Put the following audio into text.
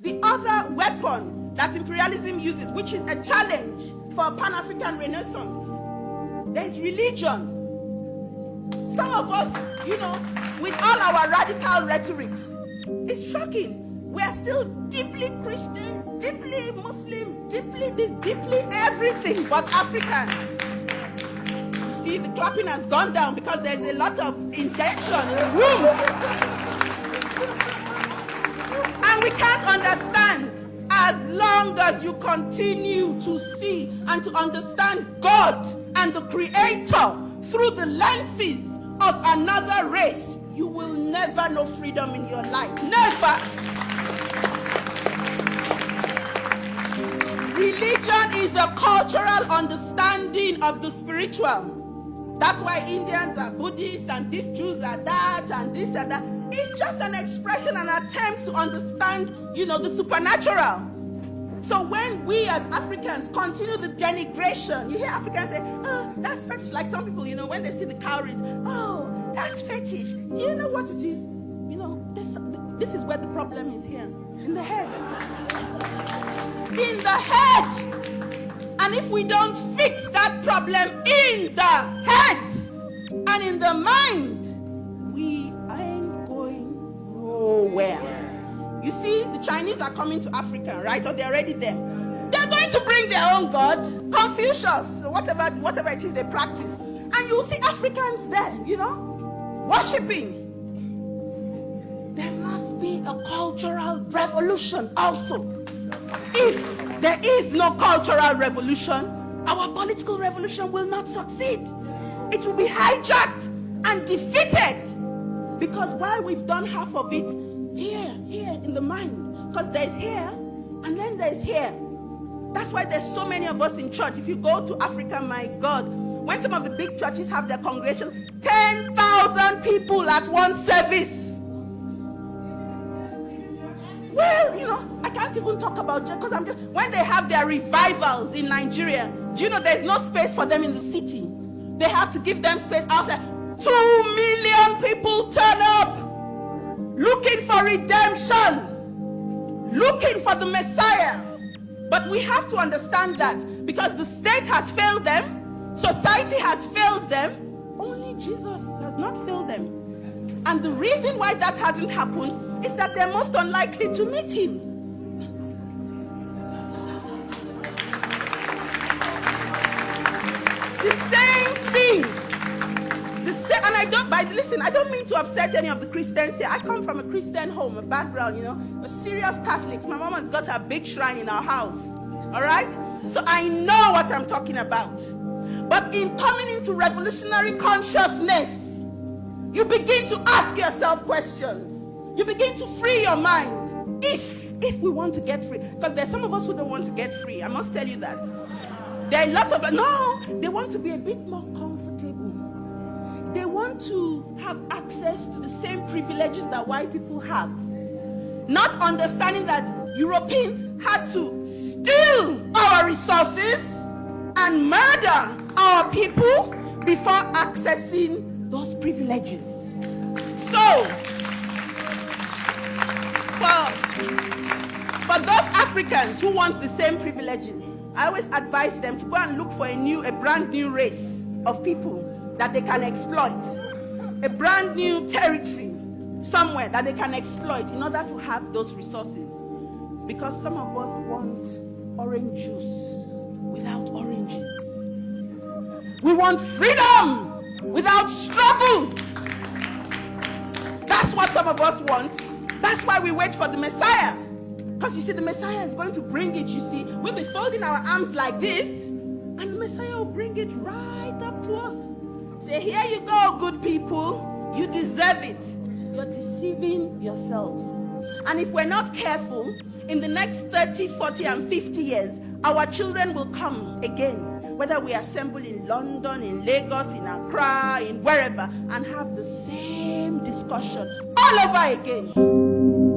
the other weapon that imperialism uses, which is a challenge for a Pan-African renaissance, there's religion. Some of us, with all our radical rhetorics, it's shocking. We are still deeply Christian, deeply Muslim, deeply this, deeply everything but African. You see, the clapping has gone down because there's a lot of intention in the room. And we can't understand as long as you continue to see and to understand God and the Creator through the lenses of another race. You will never know freedom in your life. Never. Religion is a cultural understanding of the spiritual. That's why Indians are Buddhists and these Jews are that and this and that. It's just an expression, an attempt to understand, the supernatural. So when we as Africans continue the denigration, you hear Africans say, oh, that's fetish. Like some people, when they see the cowries, oh, that's fetish. Do you know what it is? This is where the problem is here. In the head. In the head. And if we don't fix that problem in the head and in the mind, we ain't going nowhere. You see, the Chinese are coming to Africa, right? Or they're already there. They're going to bring their own God, Confucius, whatever it is they practice. And you'll see Africans there, worshipping. There must be a cultural revolution also. If there is no cultural revolution, our political revolution will not succeed. It will be hijacked and defeated. Because while we've done half of it here in the mind, because there's here and then there's here. That's why there's so many of us in church. If you go to Africa, my God, when some of the big churches have their congregation, 10,000 people at one service. Well, I can't even talk about it because when they have their revivals in Nigeria, do you know there's no space for them in the city? They have to give them space outside. 2 million people turn up looking for redemption, looking for the Messiah. But we have to understand that because the state has failed them, society has failed them, only Jesus has not failed them. And the reason why that hasn't happened is that they're most unlikely to meet him. The same thing. And I don't mean to upset any of the Christians here. I come from a Christian home, a background, we're serious Catholics. My mom has got her big shrine in our house. All right? So I know what I'm talking about. But in coming into revolutionary consciousness, you begin to ask yourself questions. You begin to free your mind. If we want to get free. Because there's some of us who don't want to get free. I must tell you that. There are lots of, they want to be a bit more comfortable. They want to have access to the same privileges that white people have. Not understanding that Europeans had to steal our resources and murder our people before accessing those privileges. So, for those Africans who want the same privileges, I always advise them to go and look for a brand new race of people that they can exploit. A brand new territory somewhere that they can exploit in order to have those resources. Because some of us want orange juice without oranges. We want freedom without struggle. That's what some of us want. That's why we wait for the Messiah. Because you see, the Messiah is going to bring it, you see. We'll be folding our arms like this, and the Messiah will bring it right up to us. Say, here you go, good people. You deserve it. You're deceiving yourselves. And if we're not careful, in the next 30, 40, and 50 years, our children will come again, whether we assemble in London, in Lagos, in Accra, in wherever, and have the same discussion all over again.